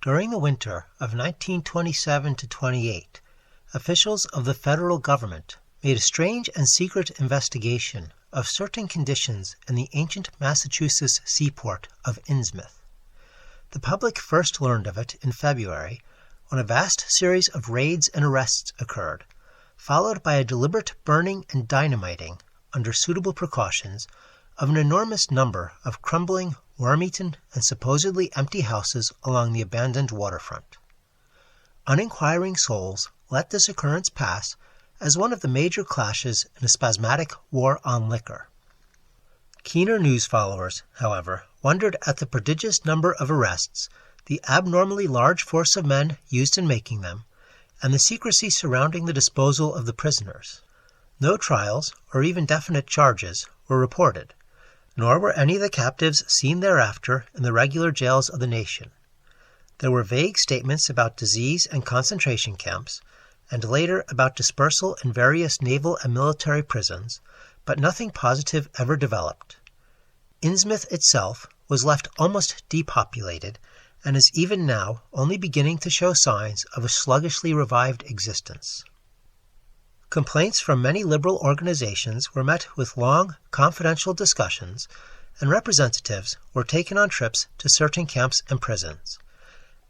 During the winter of 1927-28, officials of the federal government made a strange and secret investigation of certain conditions in the ancient Massachusetts seaport of Innsmouth. The public first learned of it in February, when a vast series of raids and arrests occurred, followed by a deliberate burning and dynamiting, under suitable precautions, of an enormous number of crumbling, worm-eaten, and supposedly empty houses along the abandoned waterfront. Uninquiring souls let this occurrence pass as one of the major clashes in a spasmodic war on liquor. Keener news followers, however, wondered at the prodigious number of arrests, the abnormally large force of men used in making them, and the secrecy surrounding the disposal of the prisoners. No trials, or even definite charges, were reported, nor were any of the captives seen thereafter in the regular jails of the nation. There were vague statements about disease and concentration camps, and later about dispersal in various naval and military prisons, but nothing positive ever developed. Innsmouth itself was left almost depopulated, and is even now only beginning to show signs of a sluggishly revived existence. Complaints from many liberal organizations were met with long, confidential discussions, and representatives were taken on trips to certain camps and prisons.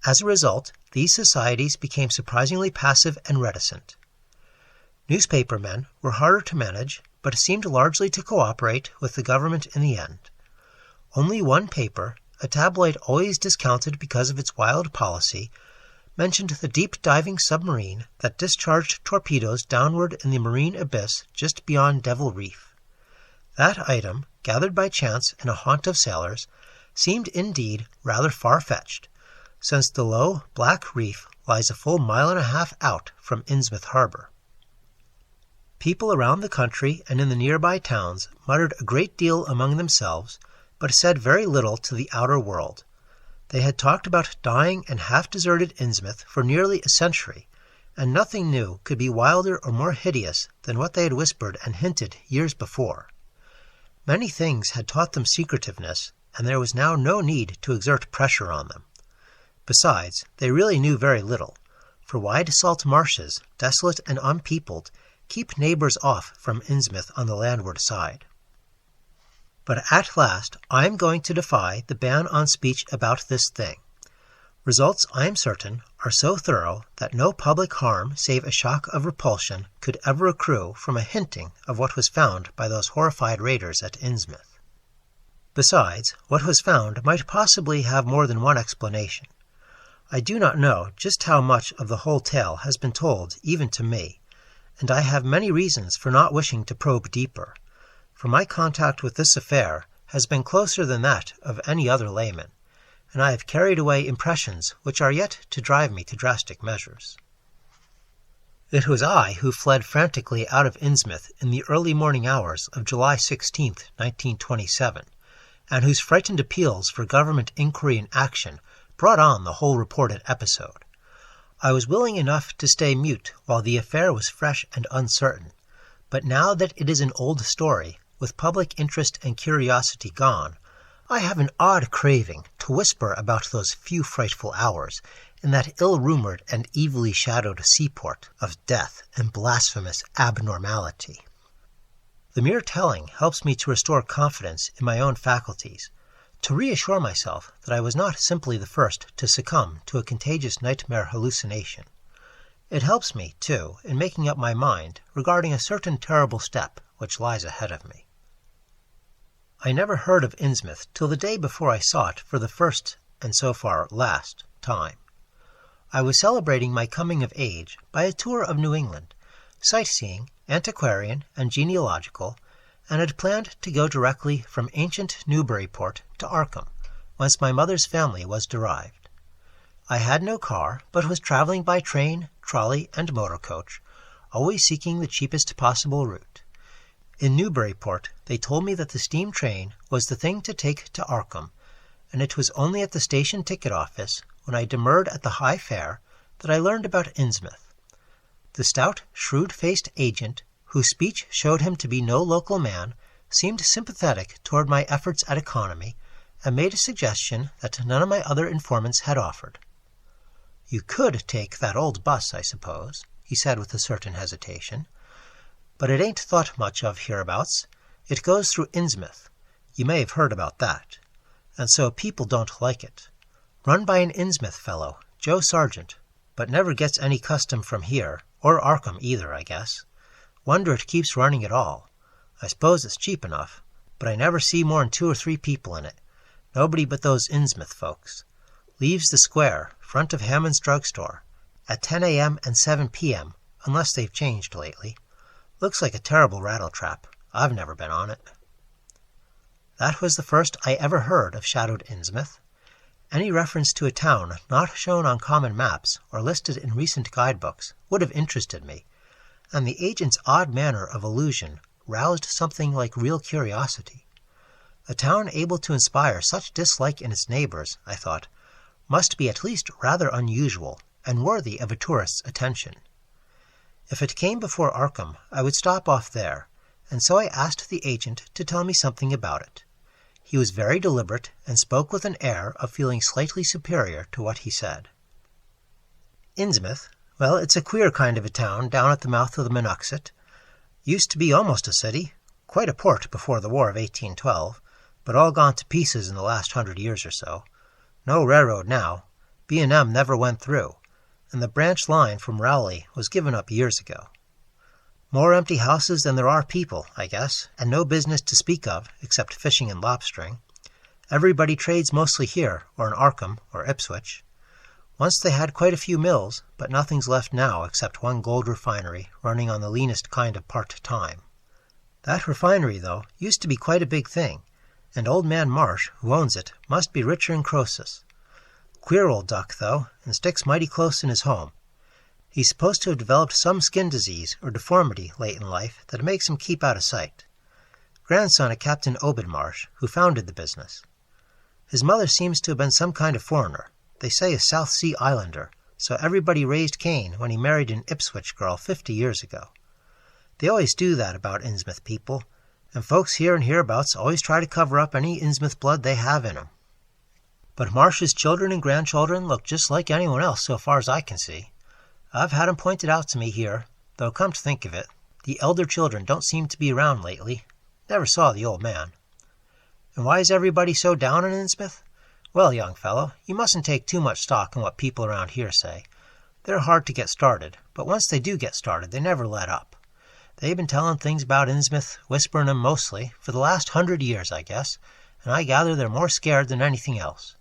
As a result, these societies became surprisingly passive and reticent. Newspapermen were harder to manage, but seemed largely to cooperate with the government in the end. Only one paper, a tabloid always discounted because of its wild policy, mentioned the deep-diving submarine that discharged torpedoes downward in the marine abyss just beyond Devil Reef. That item, gathered by chance in a haunt of sailors, seemed indeed rather far-fetched, since the low, black reef lies a full mile-and-a-half out from Innsmouth harbor. People around the country and in the nearby towns muttered a great deal among themselves, but said very little to the outer world. They had talked about dying and half-deserted Innsmouth for nearly a century, and nothing new could be wilder or more hideous than what they had whispered and hinted years before. Many things had taught them secretiveness, and there was now no need to exert pressure on them. Besides, they really knew very little, for wide salt marshes, desolate and unpeopled, keep neighbors off from Innsmouth on the landward side. But at last I am going to defy the ban on speech about this thing. Results, I am certain, are so thorough that no public harm save a shock of repulsion could ever accrue from a hinting of what was found by those horrified raiders at Innsmouth. Besides, what was found might possibly have more than one explanation. I do not know just how much of the whole tale has been told even to me, and I have many reasons for not wishing to probe deeper, for my contact with this affair has been closer than that of any other layman, and I have carried away impressions which are yet to drive me to drastic measures. It was I who fled frantically out of Innsmouth in the early morning hours of July 16, 1927, and whose frightened appeals for government inquiry and action brought on the whole reported episode. I was willing enough to stay mute while the affair was fresh and uncertain, but now that it is an old story, with public interest and curiosity gone, I have an odd craving to whisper about those few frightful hours in that ill-rumored and evilly shadowed seaport of death and blasphemous abnormality. The mere telling helps me to restore confidence in my own faculties, to reassure myself that I was not simply the first to succumb to a contagious nightmare hallucination. It helps me, too, in making up my mind regarding a certain terrible step which lies ahead of me. I never heard of Innsmouth till the day before I saw it for the first, and so far last, time. I was celebrating my coming of age by a tour of New England, sightseeing, antiquarian, and genealogical, and had planned to go directly from ancient Newburyport to Arkham, whence my mother's family was derived. I had no car, but was traveling by train, trolley, and motor coach, always seeking the cheapest possible route. In Newburyport, they told me that the steam train was the thing to take to Arkham, and it was only at the station ticket office, when I demurred at the high fare, that I learned about Innsmouth. The stout, shrewd-faced agent, whose speech showed him to be no local man, seemed sympathetic toward my efforts at economy, and made a suggestion that none of my other informants had offered. "You could take that old bus, I suppose," he said with a certain hesitation. "But it ain't thought much of hereabouts. It goes through Innsmouth. You may have heard about that. And so people don't like it. Run by an Innsmouth fellow, Joe Sargent, but never gets any custom from here, or Arkham either, I guess. Wonder it keeps running at all. I suppose it's cheap enough, but I never see more'n 2 or 3 people in it. Nobody but those Innsmouth folks. Leaves the square, front of Hammond's drugstore, at 10 a.m. and 7 p.m., unless they've changed lately. Looks like a terrible rattletrap. I've never been on it." That was the first I ever heard of shadowed Innsmouth. Any reference to a town not shown on common maps or listed in recent guidebooks would have interested me, and the agent's odd manner of allusion roused something like real curiosity. A town able to inspire such dislike in its neighbors, I thought, must be at least rather unusual and worthy of a tourist's attention. If it came before Arkham, I would stop off there, and so I asked the agent to tell me something about it. He was very deliberate and spoke with an air of feeling slightly superior to what he said. "Innsmouth? Well, it's a queer kind of a town down at the mouth of the Monoxet. Used to be almost a city, quite a port before the War of 1812, but all gone to pieces in the last 100 years or so. No railroad now. B&M never went through, and the branch line from Rowley was given up years ago. More empty houses than there are people, I guess, and no business to speak of except fishing and lobstering. Everybody trades mostly here, or in Arkham, or Ipswich. Once they had quite a few mills, but nothing's left now except one gold refinery running on the leanest kind of part-time. That refinery, though, used to be quite a big thing, and old man Marsh, who owns it, must be richer than Croesus. Queer old duck, though, and sticks mighty close in his home. He's supposed to have developed some skin disease or deformity late in life that makes him keep out of sight. Grandson of Captain Obed Marsh, who founded the business. His mother seems to have been some kind of foreigner, they say a South Sea Islander, so everybody raised Cain when he married an Ipswich girl 50 years ago. They always do that about Innsmouth people, and folks here and hereabouts always try to cover up any Innsmouth blood they have in 'em. But Marsh's children and grandchildren look just like anyone else so far as I can see. I've had 'em pointed out to me here, though come to think of it, the elder children don't seem to be around lately. Never saw the old man. And why is everybody so down on Innsmouth? Well, young fellow, you mustn't take too much stock in what people around here say. They're hard to get started, but once they do get started, they never let up. They've been telling things about Innsmouth, whispering 'em mostly, for the last 100 years, I guess, and I gather they're more scared than anything else.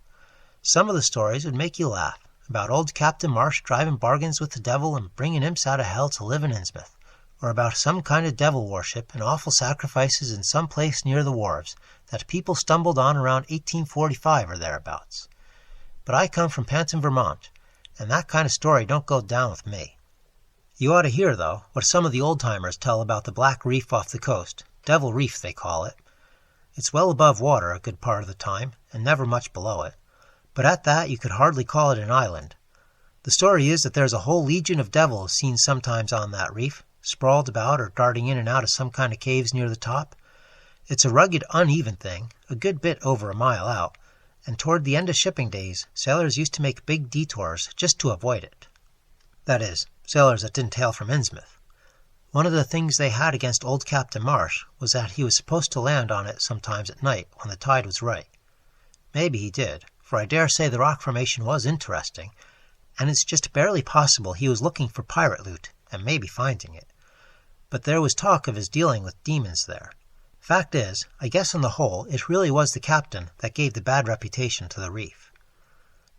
Some of the stories would make you laugh, about old Captain Marsh driving bargains with the devil and bringing imps out of hell to live in Innsmouth, or about some kind of devil worship and awful sacrifices in some place near the wharves that people stumbled on around 1845 or thereabouts. But I come from Panton, Vermont, and that kind of story don't go down with me. You ought to hear, though, what some of the old-timers tell about the Black Reef off the coast, Devil Reef they call it. It's well above water a good part of the time, and never much below it. But at that you could hardly call it an island. The story is that there's a whole legion of devils seen sometimes on that reef, sprawled about or darting in and out of some kind of caves near the top. It's a rugged, uneven thing, a good bit over a mile out, and toward the end of shipping days, sailors used to make big detours just to avoid it. That is, sailors that didn't hail from Innsmouth. One of the things they had against old Captain Marsh was that he was supposed to land on it sometimes at night when the tide was right. Maybe he did, for I dare say the rock formation was interesting, and it's just barely possible he was looking for pirate loot, and maybe finding it. But there was talk of his dealing with demons there. Fact is, I guess on the whole, it really was the captain that gave the bad reputation to the reef.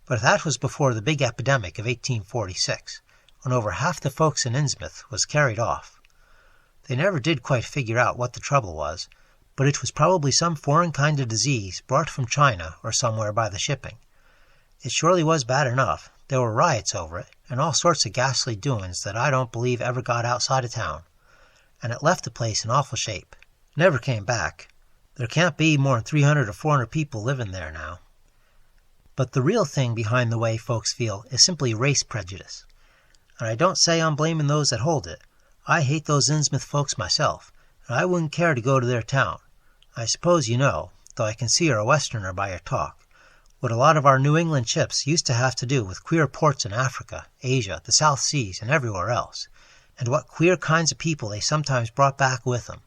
But that was before the big epidemic of 1846, when over half the folks in Innsmouth was carried off. They never did quite figure out what the trouble was, but it was probably some foreign kind of disease brought from China or somewhere by the shipping. It surely was bad enough. There were riots over it, and all sorts of ghastly doings that I don't believe ever got outside of town. And it left the place in awful shape. Never came back. There can't be more than 300 or 400 people living there now. But the real thing behind the way folks feel is simply race prejudice. And I don't say I'm blaming those that hold it. I hate those Innsmouth folks myself, and I wouldn't care to go to their town. I suppose you know, though I can see you're a Westerner by your talk, what a lot of our New England ships used to have to do with queer ports in Africa, Asia, the South Seas, and everywhere else, and what queer kinds of people they sometimes brought back with them.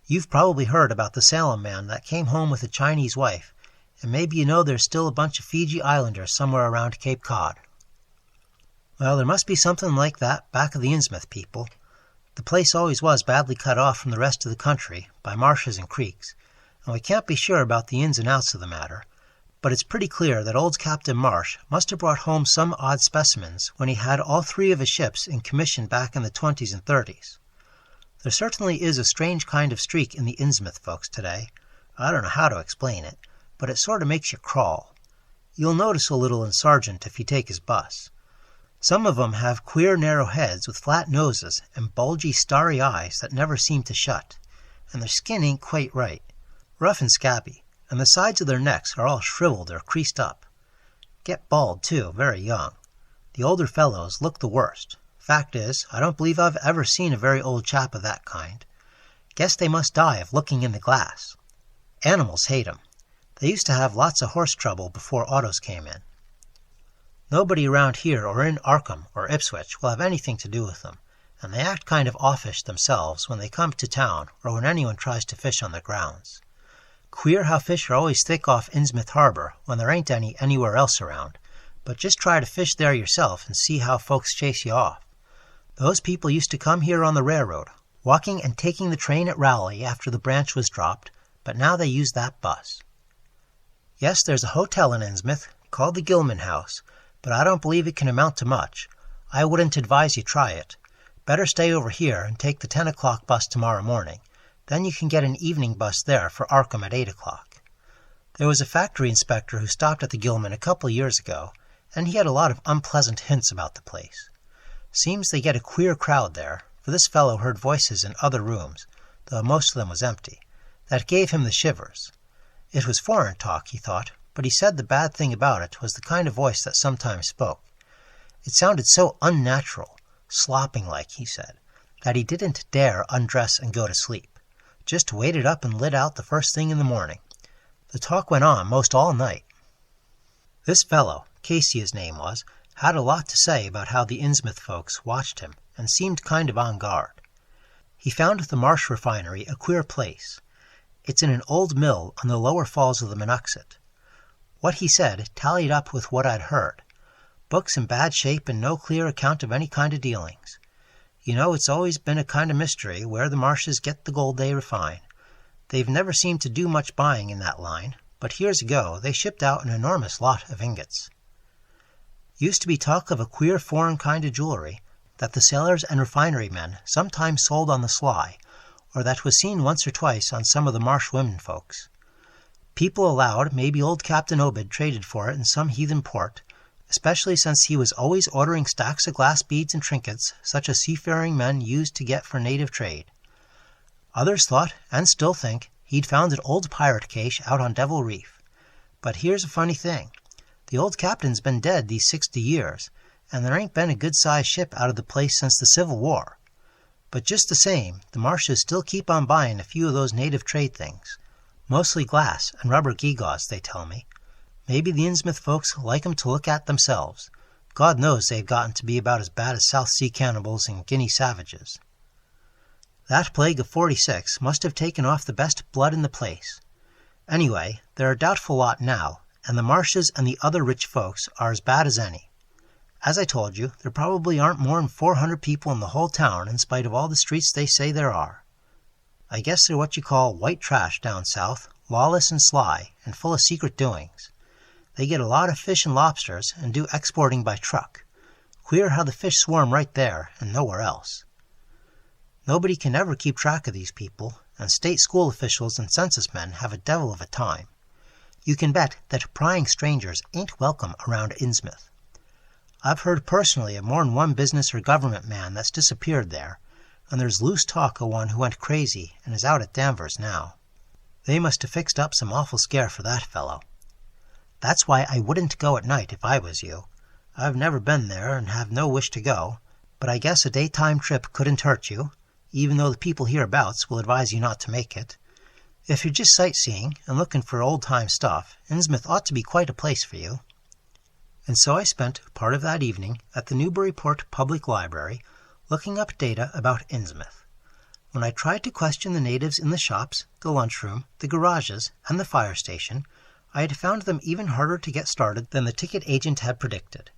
You've probably heard about the Salem man that came home with a Chinese wife, and maybe you know there's still a bunch of Fiji Islanders somewhere around Cape Cod. Well, there must be something like that back of the Innsmouth people. The place always was badly cut off from the rest of the country by marshes and creeks, and we can't be sure about the ins and outs of the matter, but it's pretty clear that old Captain Marsh must have brought home some odd specimens when he had all three of his ships in commission back in the 20s and 30s. There certainly is a strange kind of streak in the Innsmouth folks today. I don't know how to explain it, but it sort of makes you crawl. You'll notice a little in Sargent if you take his bus. Some of 'em have queer narrow heads with flat noses and bulgy starry eyes that never seem to shut, and their skin ain't quite right, rough and scabby, and the sides of their necks are all shriveled or creased up. Get bald, too, very young. The older fellows look the worst. Fact is, I don't believe I've ever seen a very old chap of that kind. Guess they must die of looking in the glass. Animals hate 'em. They used to have lots of horse trouble before autos came in. Nobody around here or in Arkham or Ipswich will have anything to do with them, and they act kind of offish themselves when they come to town or when anyone tries to fish on their grounds. Queer how fish are always thick off Innsmouth Harbor when there ain't any anywhere else around, but just try to fish there yourself and see how folks chase you off. Those people used to come here on the railroad, walking and taking the train at Rowley after the branch was dropped, but now they use that bus. Yes, there's a hotel in Innsmouth called the Gilman House, but I don't believe it can amount to much. I wouldn't advise you try it. Better stay over here and take the 10 o'clock bus tomorrow morning. Then you can get an evening bus there for Arkham at 8 o'clock. There was a factory inspector who stopped at the Gilman a couple of years ago, and he had a lot of unpleasant hints about the place. Seems they get a queer crowd there, for this fellow heard voices in other rooms, though most of them was empty. That gave him the shivers. It was foreign talk, he thought, but he said the bad thing about it was the kind of voice that sometimes spoke. It sounded so unnatural, slopping like, he said, that he didn't dare undress and go to sleep. Just waited up and lit out the first thing in the morning. The talk went on most all night. This fellow, Casey his name was, had a lot to say about how the Innsmouth folks watched him and seemed kind of on guard. He found the Marsh refinery a queer place. It's in an old mill on the lower falls of the Monuxet. What he said tallied up with what I'd heard. Books in bad shape and no clear account of any kind of dealings. You know, it's always been a kind of mystery where the Marshes get the gold they refine. They've never seemed to do much buying in that line, but years ago they shipped out an enormous lot of ingots. Used to be talk of a queer foreign kind of jewelry that the sailors and refinery men sometimes sold on the sly, or that was seen once or twice on some of the Marsh women folks. People allowed maybe old Captain Obed traded for it in some heathen port, especially since he was always ordering stacks of glass beads and trinkets such as seafaring men used to get for native trade. Others thought, and still think, he'd found an old pirate cache out on Devil Reef. But here's a funny thing. The old captain's been dead these 60 years, and there ain't been a good-sized ship out of the place since the Civil War. But just the same, the Marshes still keep on buying a few of those native trade things. Mostly glass and rubber gewgaws, they tell me. Maybe the Innsmouth folks like 'em to look at themselves. God knows they've gotten to be about as bad as South Sea cannibals and Guinea savages. That plague of '46 must have taken off the best blood in the place. Anyway, they're a doubtful lot now, and the Marshes and the other rich folks are as bad as any. As I told you, there probably aren't more than 400 people in the whole town in spite of all the streets they say there are. I guess they're what you call white trash down south, lawless and sly, and full of secret doings. They get a lot of fish and lobsters and do exporting by truck. Queer how the fish swarm right there and nowhere else. Nobody can ever keep track of these people, and state school officials and census men have a devil of a time. You can bet that prying strangers ain't welcome around Innsmouth. I've heard personally of more than one business or government man that's disappeared there, and there's loose talk of one who went crazy and is out at Danvers now. They must have fixed up some awful scare for that fellow. That's why I wouldn't go at night if I was you. I've never been there and have no wish to go, but I guess a daytime trip couldn't hurt you, even though the people hereabouts will advise you not to make it. If you're just sightseeing and looking for old-time stuff, Innsmouth ought to be quite a place for you. And so I spent part of that evening at the Newburyport Public Library looking up data about Innsmouth. When I tried to question the natives in the shops, the lunchroom, the garages, and the fire station, I had found them even harder to get started than the ticket agent had predicted,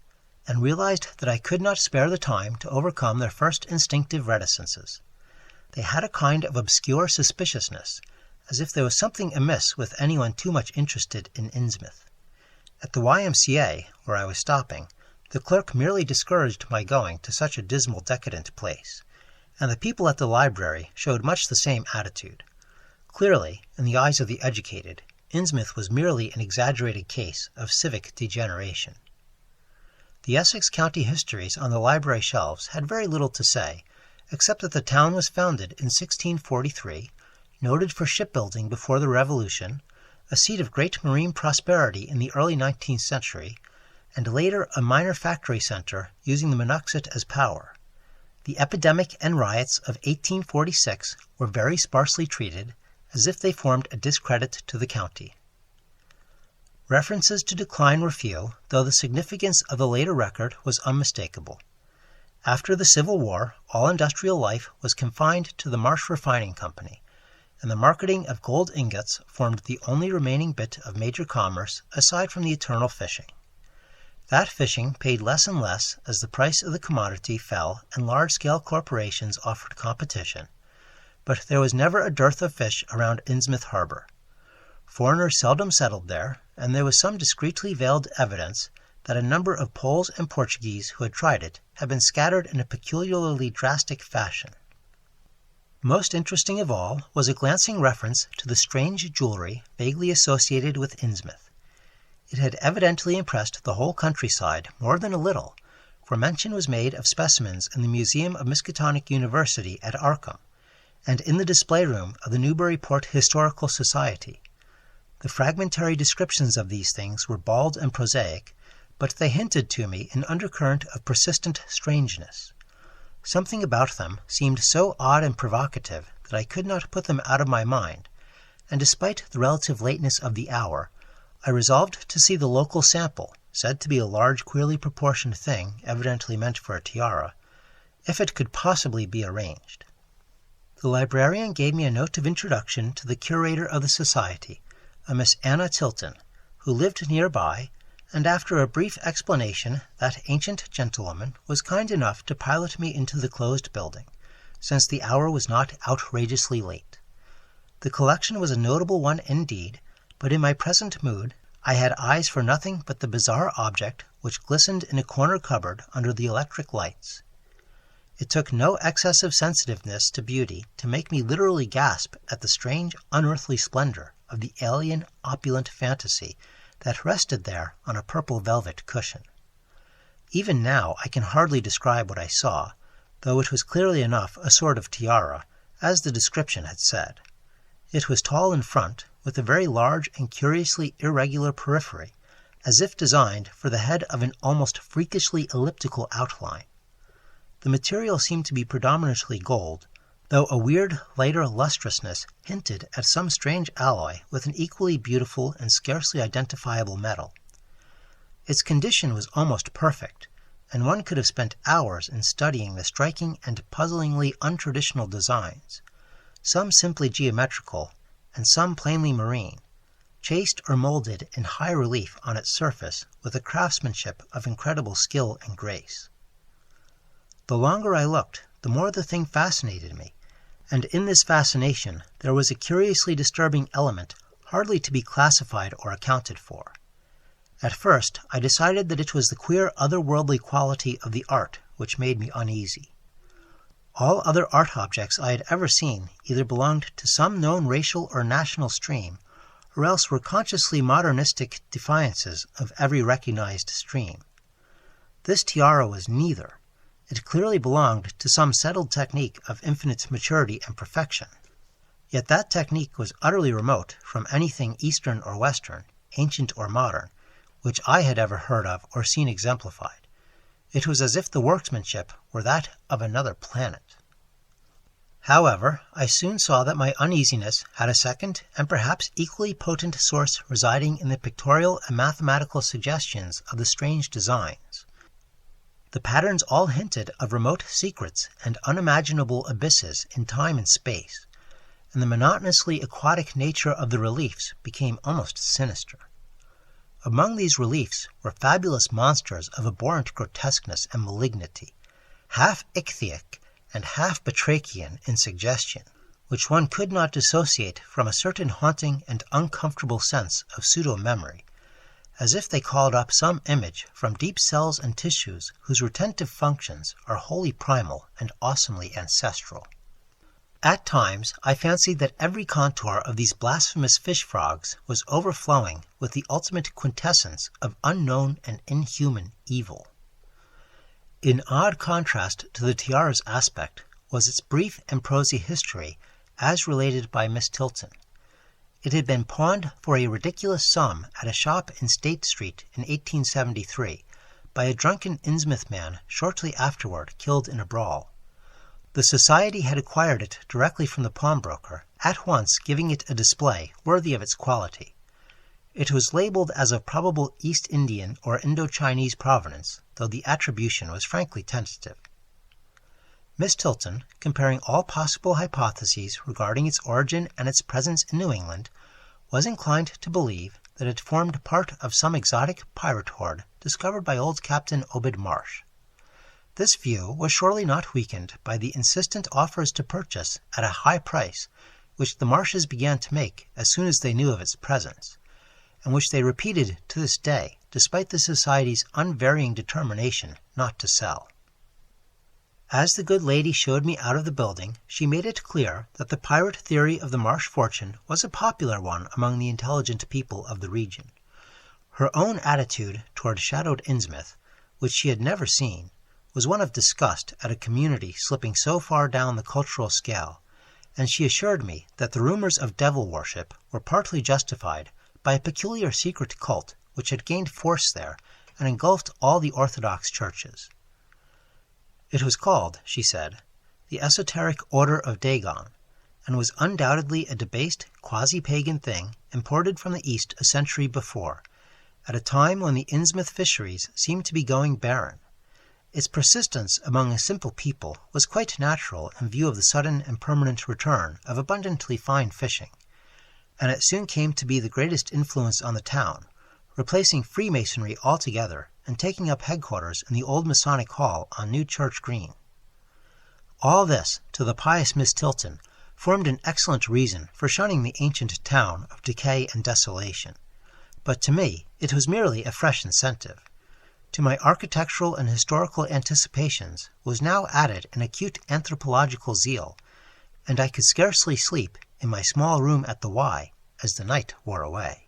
and realized that I could not spare the time to overcome their first instinctive reticences. They had a kind of obscure suspiciousness, as if there was something amiss with anyone too much interested in Innsmouth. At the YMCA, where I was stopping, the clerk merely discouraged my going to such a dismal, decadent place, and the people at the library showed much the same attitude. Clearly, in the eyes of the educated, Innsmouth was merely an exaggerated case of civic degeneration. The Essex County histories on the library shelves had very little to say, except that the town was founded in 1643, noted for shipbuilding before the Revolution, a seat of great marine prosperity in the early 19th century, and later a minor factory center using the Monuxet as power. The epidemic and riots of 1846 were very sparsely treated, as if they formed a discredit to the county. References to decline were few, though the significance of the later record was unmistakable. After the Civil War, all industrial life was confined to the Marsh Refining Company, and the marketing of gold ingots formed the only remaining bit of major commerce aside from the eternal fishing. That fishing paid less and less as the price of the commodity fell and large-scale corporations offered competition, but there was never a dearth of fish around Innsmouth Harbor. Foreigners seldom settled there, and there was some discreetly veiled evidence that a number of Poles and Portuguese who had tried it had been scattered in a peculiarly drastic fashion. Most interesting of all was a glancing reference to the strange jewelry vaguely associated with Innsmouth. It had evidently impressed the whole countryside more than a little, for mention was made of specimens in the Museum of Miskatonic University at Arkham, and in the display room of the Newburyport Historical Society. The fragmentary descriptions of these things were bald and prosaic, but they hinted to me an undercurrent of persistent strangeness. Something about them seemed so odd and provocative that I could not put them out of my mind, and despite the relative lateness of the hour, I resolved to see the local sample, said to be a large, queerly proportioned thing, evidently meant for a tiara, if it could possibly be arranged. The librarian gave me a note of introduction to the curator of the society, a Miss Anna Tilton, who lived nearby, and after a brief explanation, that ancient gentlewoman was kind enough to pilot me into the closed building, since the hour was not outrageously late. The collection was a notable one indeed, but in my present mood I had eyes for nothing but the bizarre object which glistened in a corner cupboard under the electric lights. It took no excessive sensitiveness to beauty to make me literally gasp at the strange, unearthly splendor of the alien, opulent fantasy that rested there on a purple velvet cushion. Even now I can hardly describe what I saw, though it was clearly enough a sort of tiara, as the description had said. It was tall in front, with a very large and curiously irregular periphery, as if designed for the head of an almost freakishly elliptical outline. The material seemed to be predominantly gold, though a weird, lighter lustrousness hinted at some strange alloy with an equally beautiful and scarcely identifiable metal. Its condition was almost perfect, and one could have spent hours in studying the striking and puzzlingly untraditional designs, some simply geometrical, and some plainly marine, chased or molded in high relief on its surface with a craftsmanship of incredible skill and grace. The longer I looked, the more the thing fascinated me, and in this fascination there was a curiously disturbing element hardly to be classified or accounted for. At first I decided that it was the queer otherworldly quality of the art which made me uneasy. All other art objects I had ever seen either belonged to some known racial or national stream, or else were consciously modernistic defiances of every recognized stream. This tiara was neither. It clearly belonged to some settled technique of infinite maturity and perfection. Yet that technique was utterly remote from anything Eastern or Western, ancient or modern, which I had ever heard of or seen exemplified. It was as if the workmanship were that of another planet. However, I soon saw that my uneasiness had a second and perhaps equally potent source residing in the pictorial and mathematical suggestions of the strange designs. The patterns all hinted of remote secrets and unimaginable abysses in time and space, and the monotonously aquatic nature of the reliefs became almost sinister. Among these reliefs were fabulous monsters of abhorrent grotesqueness and malignity, half ichthyaic and half batrachian in suggestion, which one could not dissociate from a certain haunting and uncomfortable sense of pseudo-memory, as if they called up some image from deep cells and tissues whose retentive functions are wholly primal and awesomely ancestral. At times I fancied that every contour of these blasphemous fish-frogs was overflowing with the ultimate quintessence of unknown and inhuman evil. In odd contrast to the tiara's aspect was its brief and prosy history as related by Miss Tilton. It had been pawned for a ridiculous sum at a shop in State Street in 1873 by a drunken Innsmouth man shortly afterward killed in a brawl. The Society had acquired it directly from the pawnbroker, at once giving it a display worthy of its quality. It was labeled as of probable East Indian or Indo-Chinese provenance, though the attribution was frankly tentative. Miss Tilton, comparing all possible hypotheses regarding its origin and its presence in New England, was inclined to believe that it formed part of some exotic pirate horde discovered by old Captain Obed Marsh. This view was surely not weakened by the insistent offers to purchase at a high price which the Marshes began to make as soon as they knew of its presence, and which they repeated to this day, despite the Society's unvarying determination not to sell. As the good lady showed me out of the building, she made it clear that the pirate theory of the Marsh fortune was a popular one among the intelligent people of the region. Her own attitude toward shadowed Innsmouth, which she had never seen, was one of disgust at a community slipping so far down the cultural scale, and she assured me that the rumors of devil worship were partly justified by a peculiar secret cult which had gained force there and engulfed all the Orthodox churches. It was called, she said, the Esoteric Order of Dagon, and was undoubtedly a debased, quasi-pagan thing imported from the East a century before, at a time when the Innsmouth fisheries seemed to be going barren. Its persistence among a simple people was quite natural in view of the sudden and permanent return of abundantly fine fishing, and it soon came to be the greatest influence on the town, replacing Freemasonry altogether and taking up headquarters in the old Masonic Hall on New Church Green. All this, to the pious Miss Tilton, formed an excellent reason for shunning the ancient town of decay and desolation, but to me it was merely a fresh incentive. To my architectural and historical anticipations was now added an acute anthropological zeal, and I could scarcely sleep in my small room at the Y as the night wore away.